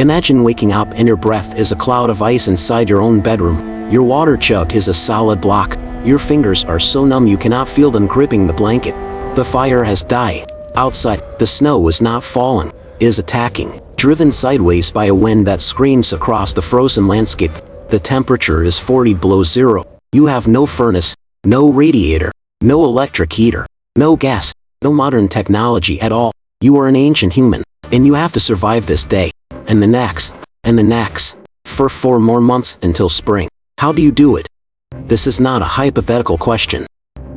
Imagine waking up and your breath is a cloud of ice inside your own bedroom. Your water jug is a solid block. Your fingers are so numb you cannot feel them gripping the blanket. The fire has died. Outside, the snow is not falling, it is attacking, driven sideways by a wind that screams across the frozen landscape. The temperature is 40 below zero. You have no furnace, no radiator, no electric heater, no gas, no modern technology at all. You are an ancient human, and you have to survive this day, and the next, and the next, for 4 more months until spring. How do you do it? This is not a hypothetical question.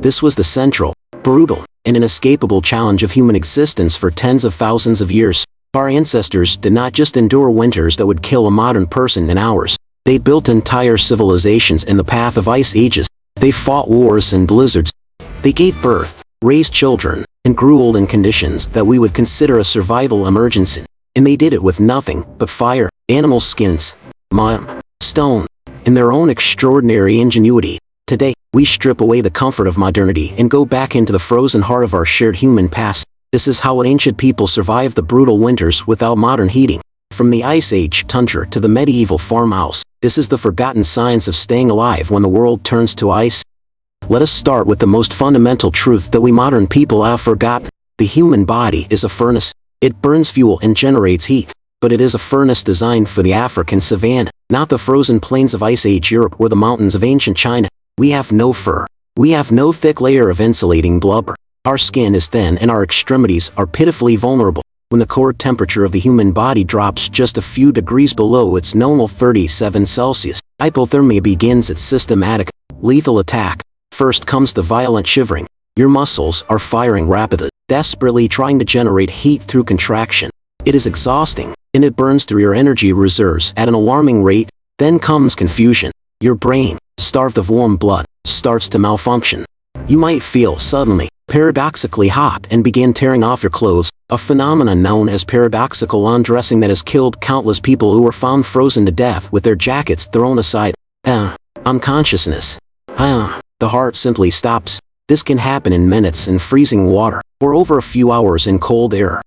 This was the central, brutal, and inescapable challenge of human existence for tens of thousands of years. Our ancestors did not just endure winters that would kill a modern person in hours. They built entire civilizations in the path of ice ages. They fought wars and blizzards. They gave birth, raised children, and grew old in conditions that we would consider a survival emergency. And they did it with nothing but fire, animal skins, mud, stone, and their own extraordinary ingenuity. Today, we strip away the comfort of modernity and go back into the frozen heart of our shared human past. This is how ancient people survived the brutal winters without modern heating. From the Ice Age tundra to the medieval farmhouse, this is the forgotten science of staying alive when the world turns to ice. Let us start with the most fundamental truth that we modern people have forgotten. The human body is a furnace. It burns fuel and generates heat, but it is a furnace designed for the African savanna, not the frozen plains of Ice Age Europe or the mountains of ancient China. We have no fur. We have no thick layer of insulating blubber. Our skin is thin and our extremities are pitifully vulnerable. When the core temperature of the human body drops just a few degrees below its normal 37 Celsius, hypothermia begins its systematic, lethal attack. First comes the violent shivering. Your muscles are firing rapidly, desperately trying to generate heat through contraction. It is exhausting, and it burns through your energy reserves at an alarming rate. Then comes confusion. Your brain, starved of warm blood, starts to malfunction. You might feel suddenly, paradoxically hot and begin tearing off your clothes, a phenomenon known as paradoxical undressing that has killed countless people who were found frozen to death with their jackets thrown aside. Unconsciousness. The heart simply stops. This can happen in minutes in freezing water, or over a few hours in cold air.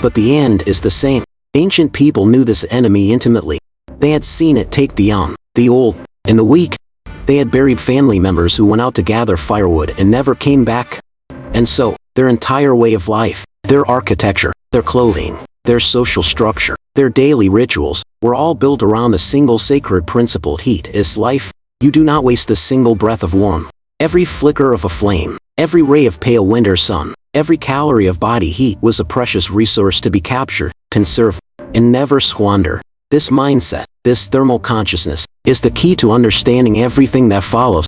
But the end is the same. Ancient people knew this enemy intimately. They had seen it take the young, the old, and the weak. They had buried family members who went out to gather firewood and never came back. And so, their entire way of life, their architecture, their clothing, their social structure, their daily rituals, were all built around a single sacred principle: heat is life. You do not waste a single breath of warmth. Every flicker of a flame, every ray of pale winter sun, every calorie of body heat was a precious resource to be captured, conserved, and never squandered. This mindset, this thermal consciousness, is the key to understanding everything that follows.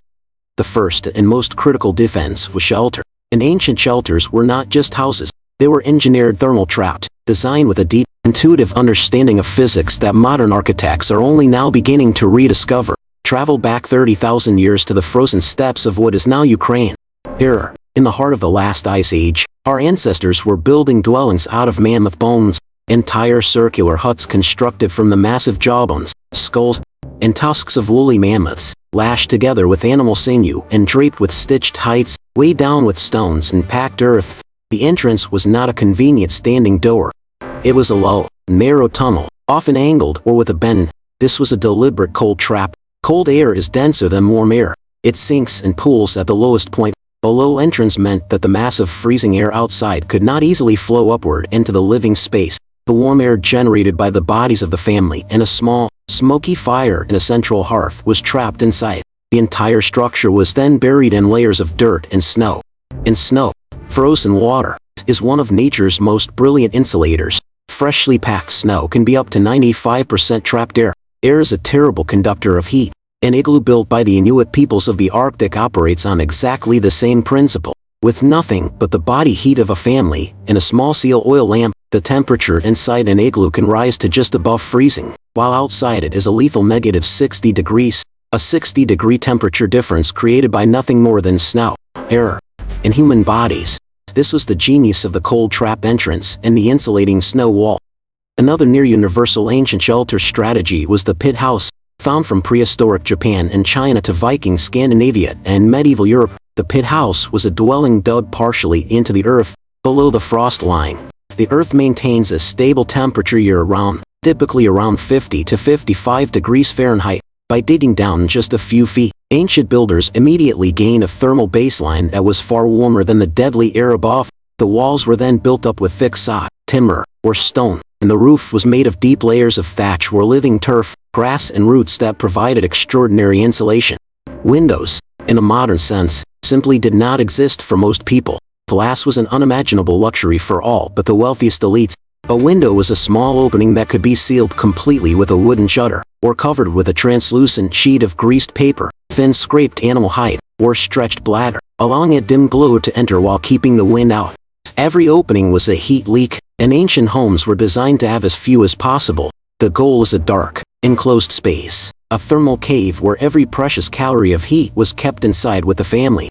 The first and most critical defense was shelter. And ancient shelters were not just houses. They were engineered thermal traps, designed with a deep, intuitive understanding of physics that modern architects are only now beginning to rediscover. Travel back 30,000 years to the frozen steppes of what is now Ukraine. Here, in the heart of the last ice age, our ancestors were building dwellings out of mammoth bones, entire circular huts constructed from the massive jawbones, skulls, and tusks of woolly mammoths, lashed together with animal sinew and draped with stitched heights, weighed down with stones and packed earth. The entrance was not a convenient standing door. It was a low, narrow tunnel, often angled or with a bend. This was a deliberate cold trap. Cold air is denser than warm air. It sinks and pools at the lowest point. A low entrance meant that the massive freezing air outside could not easily flow upward into the living space. The warm air generated by the bodies of the family and a small, smoky fire in a central hearth was trapped inside. The entire structure was then buried in layers of dirt and snow. And snow, frozen water, is one of nature's most brilliant insulators. Freshly packed snow can be up to 95% trapped air. Air is a terrible conductor of heat. An igloo built by the Inuit peoples of the Arctic operates on exactly the same principle. With nothing but the body heat of a family and a small seal oil lamp, the temperature inside an igloo can rise to just above freezing, while outside it is a lethal negative 60 degrees, a 60-degree temperature difference created by nothing more than snow, air, and human bodies. This was the genius of the cold trap entrance and the insulating snow wall. Another near-universal ancient shelter strategy was the pit house. Found from prehistoric Japan and China to Viking Scandinavia and medieval Europe, the pit house was a dwelling dug partially into the earth, below the frost line. The earth maintains a stable temperature year-round, typically around 50 to 55 degrees Fahrenheit. By digging down just a few feet, ancient builders immediately gained a thermal baseline that was far warmer than the deadly air above. The walls were then built up with thick sod, timber, or stone, and the roof was made of deep layers of thatch or living turf, grass and roots that provided extraordinary insulation. Windows, in a modern sense, simply did not exist for most people. Glass was an unimaginable luxury for all but the wealthiest elites. A window was a small opening that could be sealed completely with a wooden shutter, or covered with a translucent sheet of greased paper, thin scraped animal hide, or stretched bladder, allowing a dim glow to enter while keeping the wind out. Every opening was a heat leak, and ancient homes were designed to have as few as possible. The goal was a dark, enclosed space, a thermal cave where every precious calorie of heat was kept inside with the family.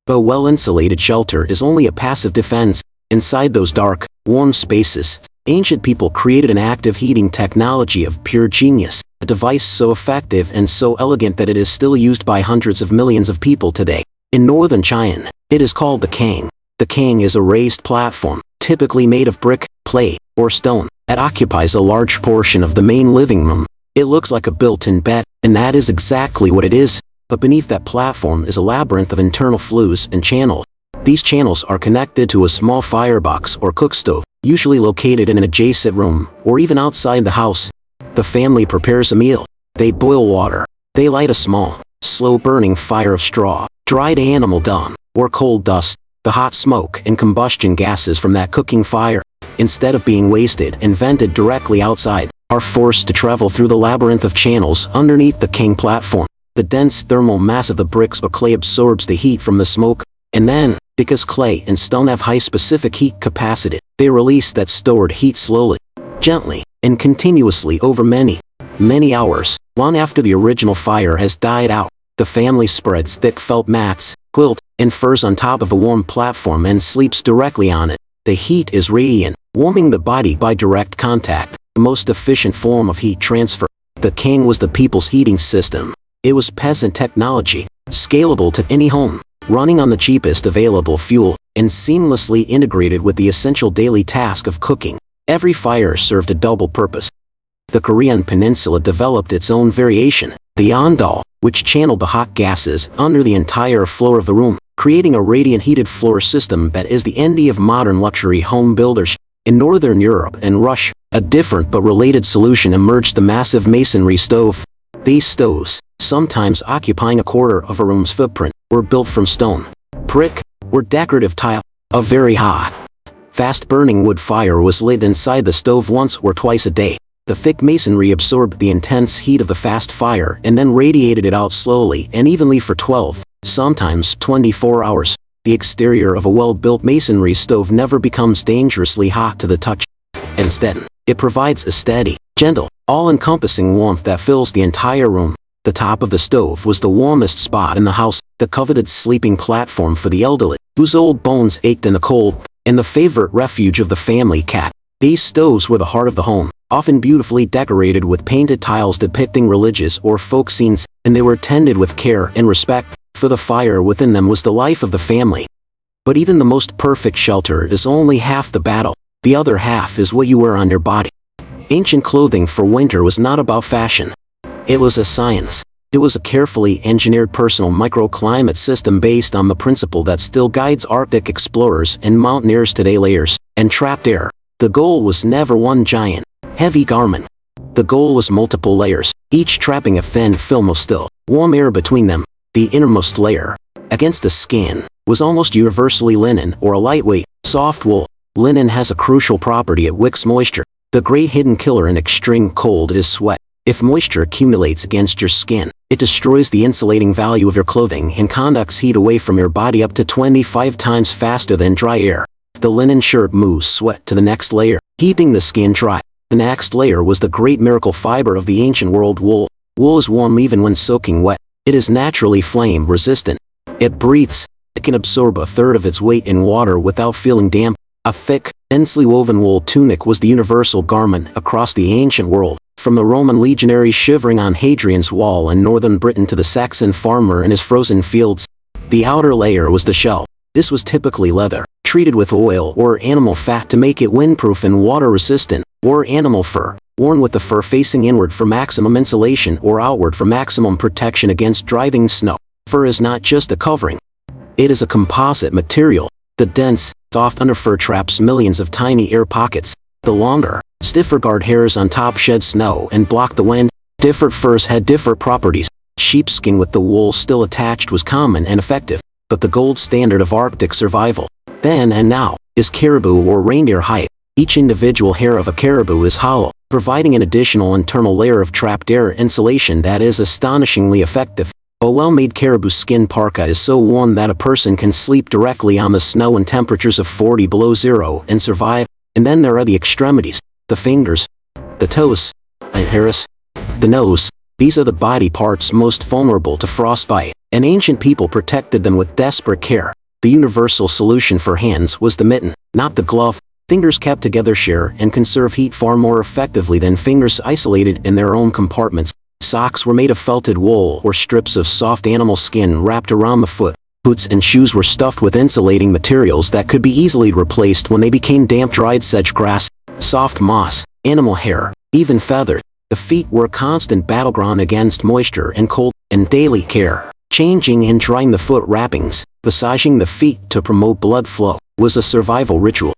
A well-insulated shelter is only a passive defense. Inside those dark, warm spaces, ancient people created an active heating technology of pure genius, a device so effective and so elegant that it is still used by hundreds of millions of people today. In northern China, it is called the kang. The kang is a raised platform, typically made of brick, clay, or stone. It occupies a large portion of the main living room. It looks like a built-in bed, and that is exactly what it is. But beneath that platform is a labyrinth of internal flues and channels. These channels are connected to a small firebox or cook stove, usually located in an adjacent room, or even outside the house. The family prepares a meal. They boil water. They light a small, slow-burning fire of straw, dried animal dung, or coal dust. The hot smoke and combustion gases from that cooking fire, instead of being wasted and vented directly outside, are forced to travel through the labyrinth of channels underneath the kang platform. The dense thermal mass of the bricks or clay absorbs the heat from the smoke, and then, because clay and stone have high specific heat capacity, they release that stored heat slowly, gently, and continuously over many, many hours. Long after the original fire has died out, the family spreads thick felt mats, quilt, and furs on top of a warm platform and sleeps directly on it. The heat is radiant, warming the body by direct contact, the most efficient form of heat transfer. The kang was the people's heating system. It was peasant technology, scalable to any home, running on the cheapest available fuel, and seamlessly integrated with the essential daily task of cooking. Every fire served a double purpose. The Korean peninsula developed its own variation, the ondol, which channeled the hot gases under the entire floor of the room, creating a radiant heated floor system that is the envy of modern luxury home builders. In Northern Europe and Russia, a different but related solution emerged: the massive masonry stove. These stoves, sometimes occupying a quarter of a room's footprint, were built from stone, brick, or decorative tile. A very hot, fast-burning wood fire was lit inside the stove once or twice a day. The thick masonry absorbed the intense heat of the fast fire and then radiated it out slowly and evenly for 12, sometimes 24 hours. The exterior of a well-built masonry stove never becomes dangerously hot to the touch. Instead, it provides a steady, gentle, all-encompassing warmth that fills the entire room. The top of the stove was the warmest spot in the house, the coveted sleeping platform for the elderly, whose old bones ached in the cold, and the favorite refuge of the family cat. These stoves were the heart of the home, often beautifully decorated with painted tiles depicting religious or folk scenes, and they were tended with care and respect, for the fire within them was the life of the family. But even the most perfect shelter is only half the battle. The other half is what you wear on your body. Ancient clothing for winter was not about fashion. It was a science. It was a carefully engineered personal microclimate system based on the principle that still guides Arctic explorers and mountaineers today: layers and trapped air. The goal was never one giant, heavy garment. The goal was multiple layers, each trapping a thin film of still, warm air between them. The innermost layer, against the skin, was almost universally linen or a lightweight, soft wool. Linen has a crucial property: it wicks moisture. The great hidden killer in extreme cold is sweat. If moisture accumulates against your skin, it destroys the insulating value of your clothing and conducts heat away from your body up to 25 times faster than dry air. The linen shirt moves sweat to the next layer, keeping the skin dry. The next layer was the great miracle fiber of the ancient world: wool. Wool is warm even when soaking wet. It is naturally flame resistant. It breathes. It can absorb a third of its weight in water without feeling damp. A thick, densely woven wool tunic was the universal garment across the ancient world, from the Roman legionary shivering on Hadrian's wall in northern Britain to the Saxon farmer in his frozen fields. The outer layer was the shell. This was typically leather, treated with oil or animal fat to make it windproof and water resistant, or animal fur, worn with the fur facing inward for maximum insulation or outward for maximum protection against driving snow. Fur is not just a covering. It is a composite material. The dense, soft underfur traps millions of tiny air pockets. The longer, stiffer guard hairs on top shed snow and block the wind. Different furs had different properties. Sheepskin with the wool still attached was common and effective, but the gold standard of Arctic survival, then and now, is caribou or reindeer hide. Each individual hair of a caribou is hollow, providing an additional internal layer of trapped air insulation that is astonishingly effective. A well-made caribou skin parka is so warm that a person can sleep directly on the snow in temperatures of 40 below zero and survive. And then there are the extremities, the fingers, the toes, and hairs, the nose. These are the body parts most vulnerable to frostbite, and ancient people protected them with desperate care. The universal solution for hands was the mitten, not the glove. Fingers kept together share and conserve heat far more effectively than fingers isolated in their own compartments. Socks were made of felted wool or strips of soft animal skin wrapped around the foot. Boots and shoes were stuffed with insulating materials that could be easily replaced when they became damp. Dried sedge grass, soft moss, animal hair, even feathered. The feet were a constant battleground against moisture and cold, and daily care, changing and drying the foot wrappings, massaging the feet to promote blood flow, was a survival ritual.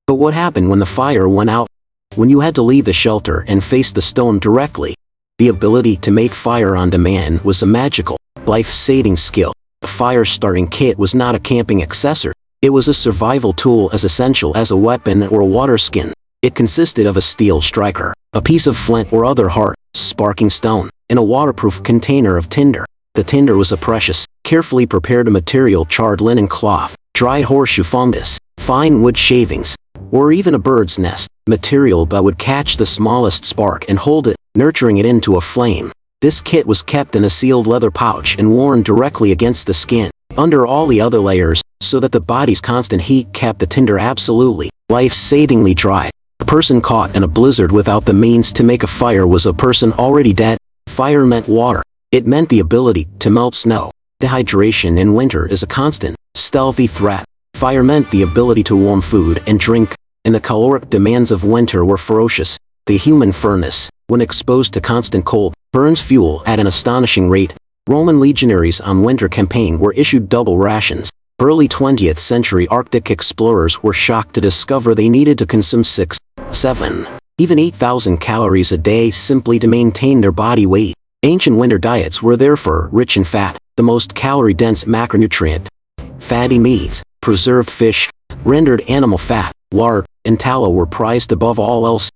But what happened when the fire went out? When you had to leave the shelter and face the stone directly? The ability to make fire on demand was a magical, life-saving skill. A fire-starting kit was not a camping accessory. It was a survival tool as essential as a weapon or a water skin. It consisted of a steel striker, a piece of flint or other hard, sparking stone, and a waterproof container of tinder. The tinder was a precious, carefully prepared material: charred linen cloth, dried horseshoe fungus, fine wood shavings, or even a bird's nest, material that would catch the smallest spark and hold it, nurturing it into a flame. This kit was kept in a sealed leather pouch and worn directly against the skin, under all the other layers, so that the body's constant heat kept the tinder absolutely, life-savingly dry. A person caught in a blizzard without the means to make a fire was a person already dead. Fire meant water. It meant the ability to melt snow. Dehydration in winter is a constant, stealthy threat. Fire meant the ability to warm food and drink, and the caloric demands of winter were ferocious. The human furnace, when exposed to constant cold, burns fuel at an astonishing rate. Roman legionaries on winter campaign were issued double rations. Early 20th century Arctic explorers were shocked to discover they needed to consume 6, 7, even 8,000 calories a day simply to maintain their body weight. Ancient winter diets were therefore rich in fat, the most calorie-dense macronutrient. Fatty meats, preserved fish, rendered animal fat, lard, and tallow were prized above all else.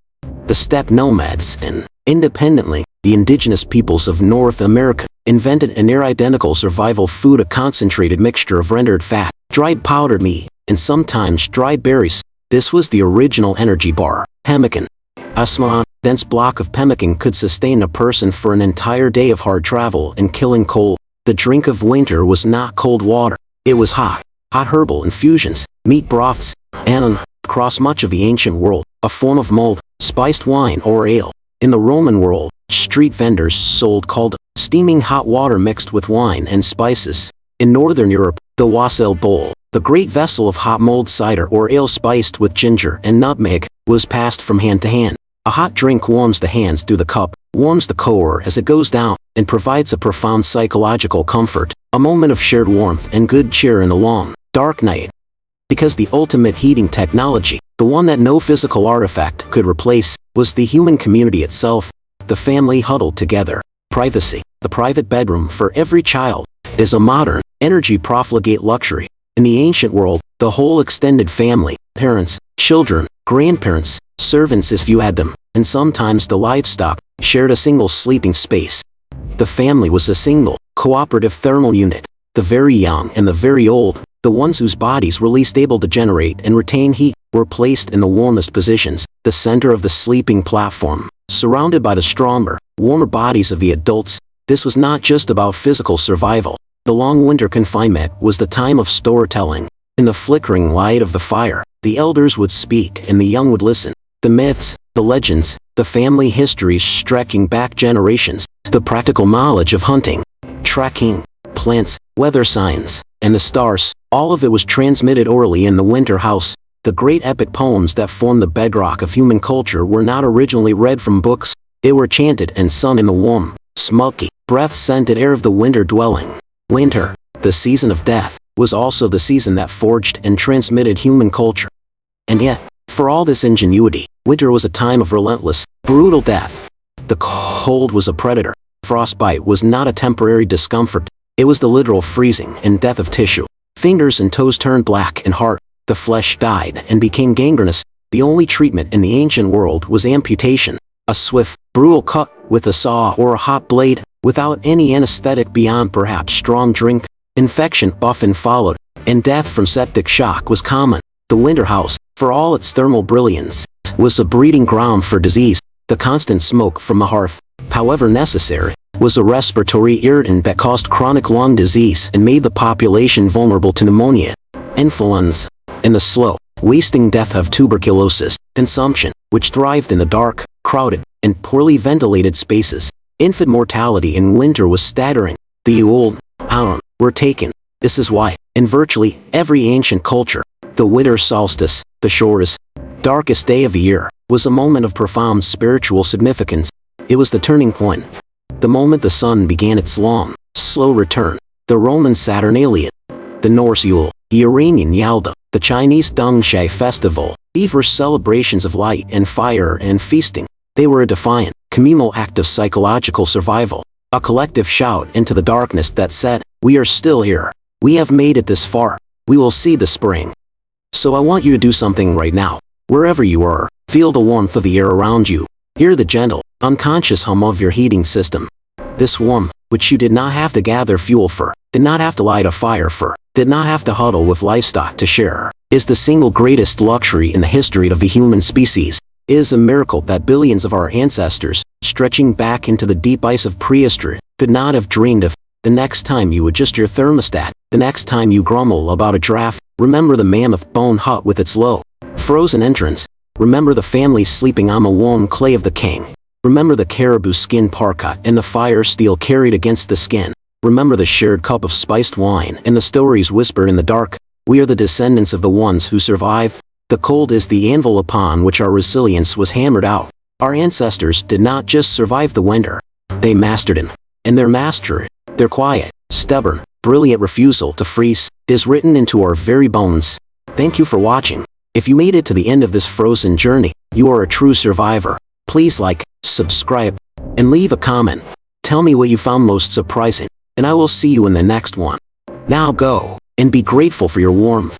The steppe nomads and, independently, the indigenous peoples of North America invented a near-identical survival food: a concentrated mixture of rendered fat, dried powdered meat, and sometimes dried berries. This was the original energy bar, pemmican. A small, dense block of pemmican could sustain a person for an entire day of hard travel and killing cold. The drink of winter was not cold water. It was hot herbal infusions, meat broths, and, across much of the ancient world, a form of mulled, spiced wine or ale. In the Roman world, street vendors sold cold, steaming hot water mixed with wine and spices. In Northern Europe, the wassail bowl, the great vessel of hot mulled cider or ale spiced with ginger and nutmeg, was passed from hand to hand. A hot drink warms the hands through the cup, warms the core as it goes down, and provides a profound psychological comfort, a moment of shared warmth and good cheer in the long, dark night. Because the ultimate heating technology, the one that no physical artifact could replace, was the human community itself. The family huddled together. Privacy, the private bedroom for every child, is a modern, energy-profligate luxury. In the ancient world, the whole extended family, parents, children, grandparents, servants if you had them, and sometimes the livestock, shared a single sleeping space. The family was a single, cooperative thermal unit. The very young and the very old, the ones whose bodies were least able to generate and retain heat, were placed in the warmest positions, the center of the sleeping platform, surrounded by the stronger, warmer bodies of the adults. This was not just about physical survival. The long winter confinement was the time of storytelling. In the flickering light of the fire, the elders would speak and the young would listen. The myths, the legends, the family histories stretching back generations, the practical knowledge of hunting, tracking, plants, weather signs, and the stars, all of it was transmitted orally in the winter house. The great epic poems that form the bedrock of human culture were not originally read from books, they were chanted and sung in the warm, smoky, breath-scented air of the winter dwelling. Winter, the season of death, was also the season that forged and transmitted human culture. And yet, for all this ingenuity, winter was a time of relentless, brutal death. The cold was a predator. Frostbite was not a temporary discomfort, it was the literal freezing and death of tissue. Fingers and toes turned black and hard, the flesh died and became gangrenous. The only treatment in the ancient world was amputation, a swift, brutal cut with a saw or a hot blade, without any anesthetic beyond perhaps strong drink. Infection often followed, and death from septic shock was common. The winter house, for all its thermal brilliance, was a breeding ground for disease. The constant smoke from a hearth, however necessary, was a respiratory irritant that caused chronic lung disease and made the population vulnerable to pneumonia, influenza, and the slow, wasting death of tuberculosis, consumption, which thrived in the dark, crowded, and poorly ventilated spaces. Infant mortality in winter was staggering. The old, were taken. This is why, in virtually every ancient culture, the winter solstice, the shortest, darkest day of the year, was a moment of profound spiritual significance. It was the turning point. The moment the sun began its long, slow return. The Roman Saturnalia, the Norse Yule, the Iranian Yalda, the Chinese Dongshai festival, these were celebrations of light and fire and feasting. They were a defiant, communal act of psychological survival, a collective shout into the darkness that said, "We are still here. We have made it this far. We will see the spring." So I want you to do something right now. Wherever you are, feel the warmth of the air around you. Hear the gentle, unconscious hum of your heating system. This warmth, which you did not have to gather fuel for, did not have to light a fire for, did not have to huddle with livestock to share, is the single greatest luxury in the history of the human species. It is a miracle that billions of our ancestors, stretching back into the deep ice of prehistory, could not have dreamed of. The next time you adjust your thermostat, the next time you grumble about a draft, remember the mammoth-bone hut with its low, frozen entrance. Remember the family sleeping on the warm clay of the kang. Remember the caribou skin parka and the fire steel carried against the skin. Remember the shared cup of spiced wine and the stories whispered in the dark. We are the descendants of the ones who survive. The cold is the anvil upon which our resilience was hammered out. Our ancestors did not just survive the winter. They mastered it. And their mastery, their quiet, stubborn, brilliant refusal to freeze, is written into our very bones. Thank you for watching. If you made it to the end of this frozen journey, you are a true survivor. Please like, subscribe, and leave a comment. Tell me what you found most surprising, and I will see you in the next one. Now go, and be grateful for your warmth.